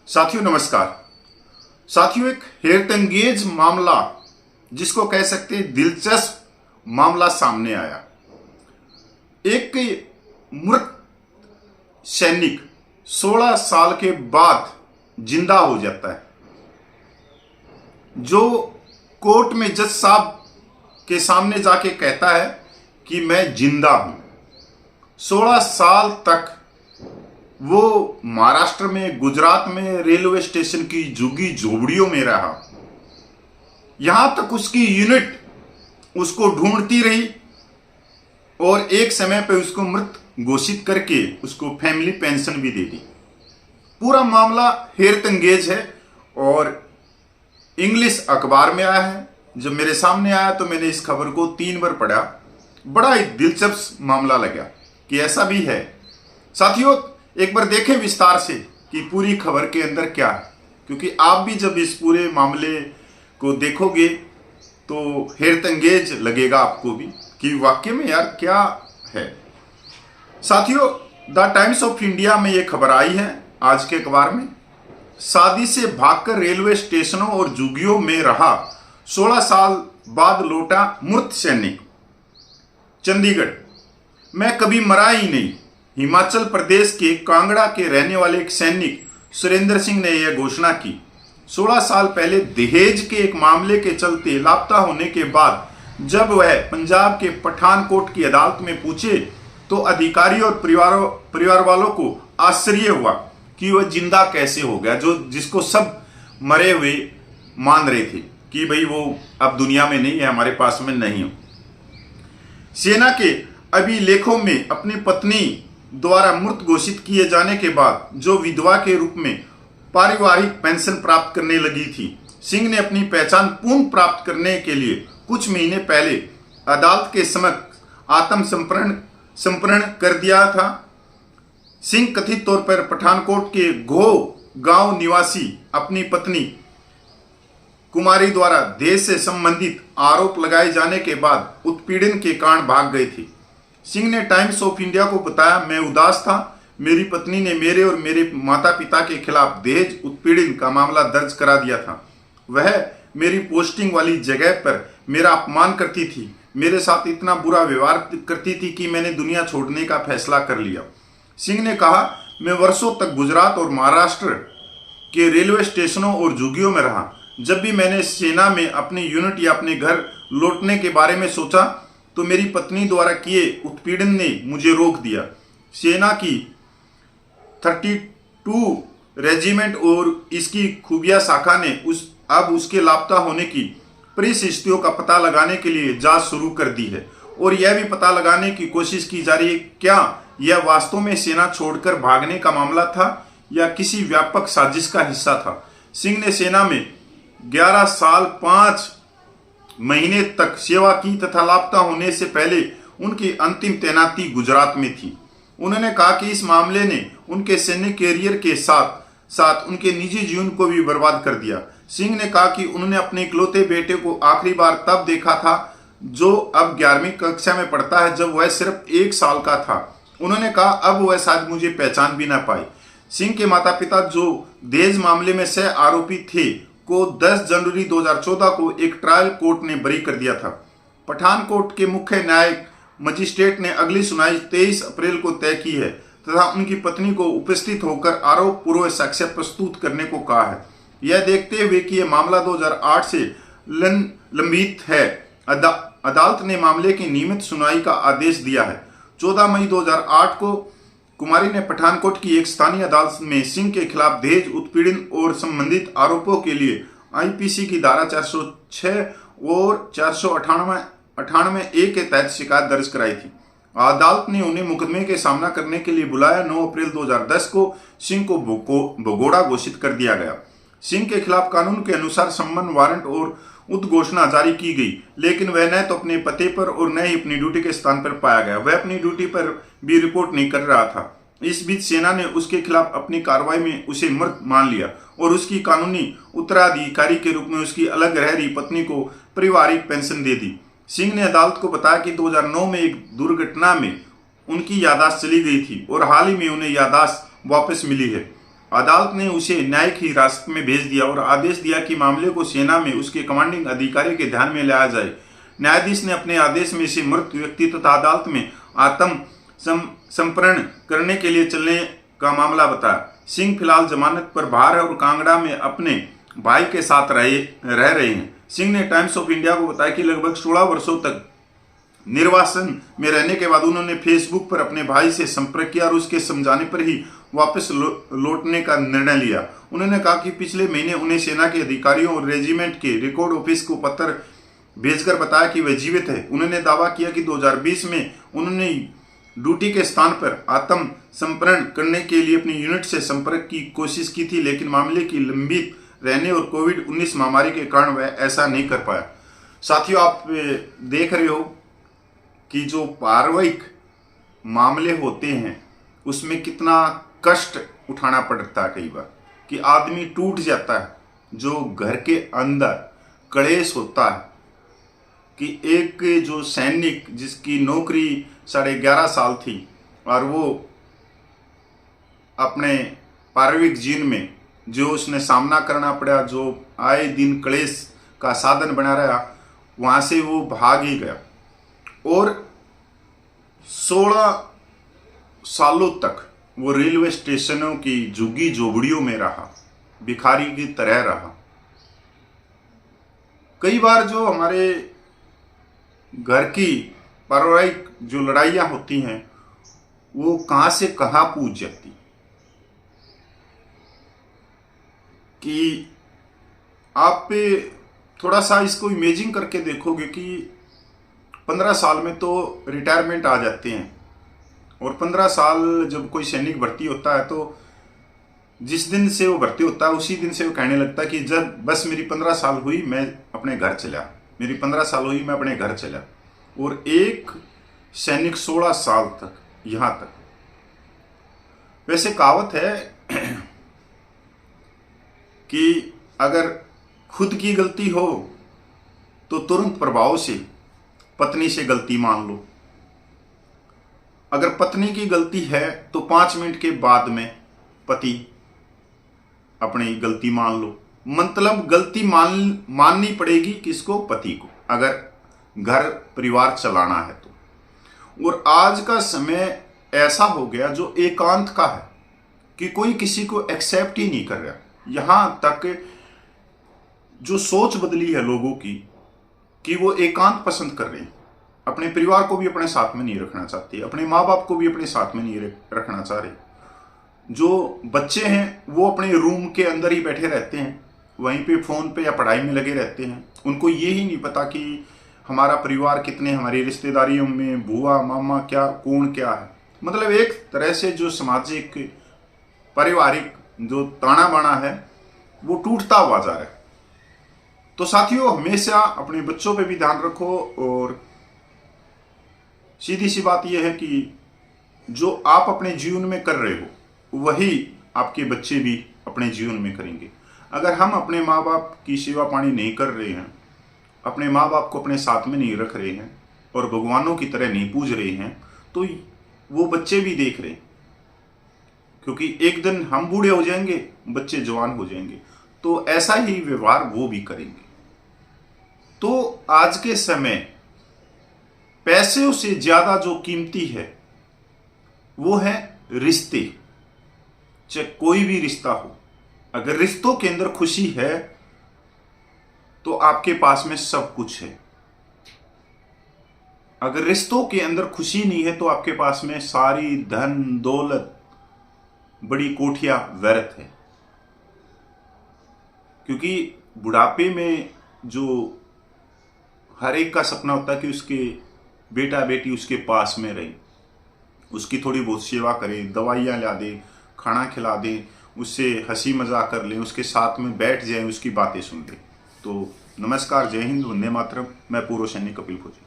साथियों नमस्कार। साथियों, एक हैरतअंगेज मामला, जिसको कह सकते हैं दिलचस्प मामला सामने आया। एक मृत सैनिक 16 साल के बाद जिंदा हो जाता है, जो कोर्ट में जज साहब के सामने जाके कहता है कि मैं जिंदा हूं। 16 साल तक वो महाराष्ट्र में, गुजरात में रेलवे स्टेशन की झुग्गी झोपड़ियों में रहा। यहां तक उसकी यूनिट उसको ढूंढती रही और एक समय पे उसको मृत घोषित करके उसको फैमिली पेंशन भी दे दी। पूरा मामला हैरतअंगेज है और इंग्लिश अखबार में आया है। जब मेरे सामने आया तो मैंने इस खबर को 3 बार पढ़ा। बड़ा ही दिलचस्प मामला लगा कि ऐसा भी है। साथियों, एक बार देखें विस्तार से कि पूरी खबर के अंदर क्या है, क्योंकि आप भी जब इस पूरे मामले को देखोगे तो हैरतअंगेज लगेगा आपको भी कि वाकई में यार क्या है। साथियों, द टाइम्स ऑफ इंडिया में ये खबर आई है आज के अखबार में। शादी से भागकर रेलवे स्टेशनों और झुग्गियों में रहा, 16 साल बाद लौटा मृत सैनिक। चंडीगढ़ मैं कभी मरा ही नहीं। हिमाचल प्रदेश के कांगड़ा के रहने वाले एक सैनिक सुरेंद्र सिंह ने यह घोषणा की। 16 साल पहले दहेज के एक मामले के चलते लापता होने के बाद जब वह पंजाब के पठानकोट की अदालत में पूछे तो अधिकारी और परिवार वालों को आश्चर्य हुआ कि वह जिंदा कैसे हो गया, जिसको सब मरे हुए मान रहे थे कि भाई वो अब दुनिया में नहीं है, हमारे पास में नहीं हो। सेना के अभिलेखों में अपनी पत्नी द्वारा मृत घोषित किए जाने के बाद जो विधवा के रूप में पारिवारिक पेंशन प्राप्त करने लगी थी, सिंह ने अपनी पहचान पुनः प्राप्त करने के लिए कुछ महीने पहले अदालत के समक्ष आत्मसमर्पण कर दिया था। सिंह कथित तौर पर पठानकोट के घो गांव निवासी अपनी पत्नी कुमारी द्वारा देश से संबंधित आरोप लगाए जाने के बाद उत्पीड़न के कारण भाग गए थे। सिंह ने टाइम्स ऑफ इंडिया को बताया, मैं उदास था। मेरी पत्नी ने मेरे और मेरे माता पिता के खिलाफ दहेज उत्पीड़न का मामला दर्ज करा दिया था। वह मेरी पोस्टिंग वाली जगह पर मेरा अपमान करती थी, मेरे साथ इतना बुरा व्यवहार करती थी कि मैंने दुनिया छोड़ने का फैसला कर लिया। सिंह ने कहा, मैं वर्षों तक गुजरात और महाराष्ट्र के रेलवे स्टेशनों और झुग्गियों में रहा। जब भी मैंने सेना में अपनी यूनिट या अपने घर लौटने के बारे में सोचा तो मेरी पत्नी द्वारा किए उत्पीड़न ने मुझे रोक दिया। सेना की 32 रेजिमेंट और इसकी खुफिया शाखा ने अब उसके लापता होने की परिस्थितियों का पता लगाने के लिए जांच शुरू कर दी है और यह भी पता लगाने की कोशिश की जा रही है क्या यह वास्तव में सेना छोड़कर भागने का मामला था या किसी व्यापक साजिश का हिस्सा था। सिंह ने सेना में 11 साल 5 महीने तक सेवा की तथा लापता होने से पहले उनकी अंतिम तैनाती गुजरात में थी। उन्होंने कहा कि इस मामले ने उनके सैन्य कैरियर के साथ साथ उनके निजी जीवन को भी बर्बाद कर दिया। सिंह ने कहा कि उन्होंने अपने इकलौते बेटे को आखिरी बार तब देखा था जो अब 11वीं कक्षा में पढ़ता है, जब वह सिर्फ 1 साल का था। उन्होंने कहा अब वह शायद मुझे पहचान भी ना पाए। सिंह के माता पिता जो दहेज मामले में सह आरोपी थे को 10 जनवरी 2014 को एक ट्रायल कोर्ट ने बरी कर दिया था। पठानकोट के मुख्य न्यायिक मजिस्ट्रेट ने अगली सुनवाई 23 अप्रैल को तय की है तथा उनकी पत्नी को उपस्थित होकर आरोप पूर्व साक्ष्य प्रस्तुत करने को कहा है। यह देखते हुए कि यह मामला 2008 से लंबित है, अदालत ने मामले की नियमित सुनवाई का आदेश दिया है। 14 मई 2008 को कुमारी ने पठानकोट की एक स्थानीय अदालत में सिंह के खिलाफ दहेज उत्पीड़न और संबंधित आरोपों के लिए आईपीसी की धारा 406 और 498 ए के तहत शिकायत दर्ज कराई थी। अदालत ने उन्हें मुकदमे के सामना करने के लिए बुलाया। 9 अप्रैल 2010 को सिंह को भगोड़ा घोषित कर दिया गया। सिंह के खिलाफ कानून के अनुसार सम्मन वारंट और उद्घोषणा जारी की गई, लेकिन वह न तो अपने पते पर और न ही अपनी ड्यूटी के स्थान पर पाया गया। वह अपनी ड्यूटी पर भी रिपोर्ट नहीं कर रहा था। इस बीच सेना ने उसके खिलाफ अपनी कार्रवाई में उसे मृत मान लिया और उसकी कानूनी उत्तराधिकारी के रूप में उसकी अलग रह रही पत्नी को पारिवारिक पेंशन दे दी। सिंह ने अदालत को बताया कि 2009 में एक दुर्घटना में उनकी याददाश्त चली गई थी और हाल ही में उन्हें याददाश्त वापस मिली है। अदालत ने उसे न्यायिक हिरासत में भेज दिया और आदेश दिया कि मामले को सेना में उसके कमांडिंग अधिकारी के ध्यान में लाया जाए। न्यायाधीश ने अपने आदेश में से मृत व्यक्ति तथा अदालत में आत्म समर्पण करने के लिए चलने का मामला बताया। सिंह फिलहाल जमानत पर बाहर है और कांगड़ा में अपने भाई के साथ रह रहे हैं। सिंह ने टाइम्स ऑफ इंडिया को बताया कि लगभग 16 वर्षों तक निर्वासन में रहने के बाद उन्होंने फेसबुक पर अपने भाई से संपर्क किया और उसके समझाने पर ही वापस लौटने का निर्णय लिया। उन्होंने कहा कि पिछले महीने उन्हें सेना के अधिकारियों और रेजिमेंट के रिकॉर्ड ऑफिस को पत्र भेजकर बताया कि वह जीवित है। उन्होंने दावा किया कि 2020 में उन्होंने ड्यूटी के स्थान पर आत्म समर्पण करने के लिए अपनी यूनिट से संपर्क की कोशिश की थी, लेकिन मामले की लंबित रहने और कोविड-19 महामारी के कारण वह ऐसा नहीं कर पाया। साथियों, आप देख रहे हो कि जो पारिवारिक मामले होते हैं उसमें कितना कष्ट उठाना पड़ता है। कई बार कि आदमी टूट जाता है। जो घर के अंदर कलेश होता है कि एक जो सैनिक जिसकी नौकरी 11.5 साल थी और वो अपने पारिवारिक जीवन में जो उसने सामना करना पड़ा, जो आए दिन क्लेश का साधन बना रहा, वहाँ से वो भाग ही गया और 16 सालों तक वो रेलवे स्टेशनों की झुग्गी झोपड़ियों में रहा, भिखारी की तरह रहा। कई बार जो हमारे घर की पारिवारिक जो लड़ाइयाँ होती हैं वो कहाँ से कहाँ पूछ जाती कि आप थोड़ा सा इसको इमेजिन करके देखोगे कि 15 साल में तो रिटायरमेंट आ जाते हैं और 15 साल जब कोई सैनिक भर्ती होता है तो जिस दिन से वो भर्ती होता है उसी दिन से वो कहने लगता है कि जब बस मेरी 15 साल हुई मैं अपने घर चला, मेरी 15 साल हुई मैं अपने घर चला। और एक सैनिक 16 साल तक, यहाँ तक। वैसे कहावत है कि अगर खुद की गलती हो तो तुरंत प्रभाव से पत्नी से गलती मान लो, अगर पत्नी की गलती है तो 5 मिनट के बाद में पति अपनी गलती मान लो। मतलब गलती माननी पड़ेगी किसको? पति को, अगर घर परिवार चलाना है तो। और आज का समय ऐसा हो गया जो एकांत का है कि कोई किसी को एक्सेप्ट ही नहीं कर रहा। यहां तक जो सोच बदली है लोगों की कि वो एकांत पसंद कर रहे हैं, अपने परिवार को भी अपने साथ में नहीं रखना चाहते, अपने माँ बाप को भी अपने साथ में नहीं रखना चाह रहे। जो बच्चे हैं वो अपने रूम के अंदर ही बैठे रहते हैं, वहीं पे फोन पे या पढ़ाई में लगे रहते हैं। उनको ये ही नहीं पता कि हमारा परिवार कितने, हमारी रिश्तेदारियों में बुआ मामा क्या, कौन क्या है। मतलब एक तरह से जो सामाजिक पारिवारिक जो ताना बाना है वो टूटता हुआ जा रहा है। तो साथियों, हमेशा अपने बच्चों पे भी ध्यान रखो और सीधी सी बात यह है कि जो आप अपने जीवन में कर रहे हो वही आपके बच्चे भी अपने जीवन में करेंगे। अगर हम अपने माँ बाप की सेवा पानी नहीं कर रहे हैं, अपने माँ बाप को अपने साथ में नहीं रख रहे हैं और भगवानों की तरह नहीं पूज रहे हैं, तो वो बच्चे भी देख रहे हैं। क्योंकि एक दिन हम बूढ़े हो जाएंगे, बच्चे जवान हो जाएंगे, तो ऐसा ही व्यवहार वो भी करेंगे। तो आज के समय पैसे से ज्यादा जो कीमती है वो है रिश्ते। चाहे कोई भी रिश्ता हो, अगर रिश्तों के अंदर खुशी है तो आपके पास में सब कुछ है। अगर रिश्तों के अंदर खुशी नहीं है तो आपके पास में सारी धन दौलत, बड़ी कोठियां व्यर्थ है। क्योंकि बुढ़ापे में जो हर एक का सपना होता है कि उसके बेटा बेटी उसके पास में रहे, उसकी थोड़ी बहुत सेवा करे, दवाइयाँ ला दे, खाना खिला दे, उससे हंसी मजाक कर लें, उसके साथ में बैठ जाएं, उसकी बातें सुन लें। तो नमस्कार, जय हिंद, वंदे मातरम। मैं पूर्व सैनिक कपिल फौजी।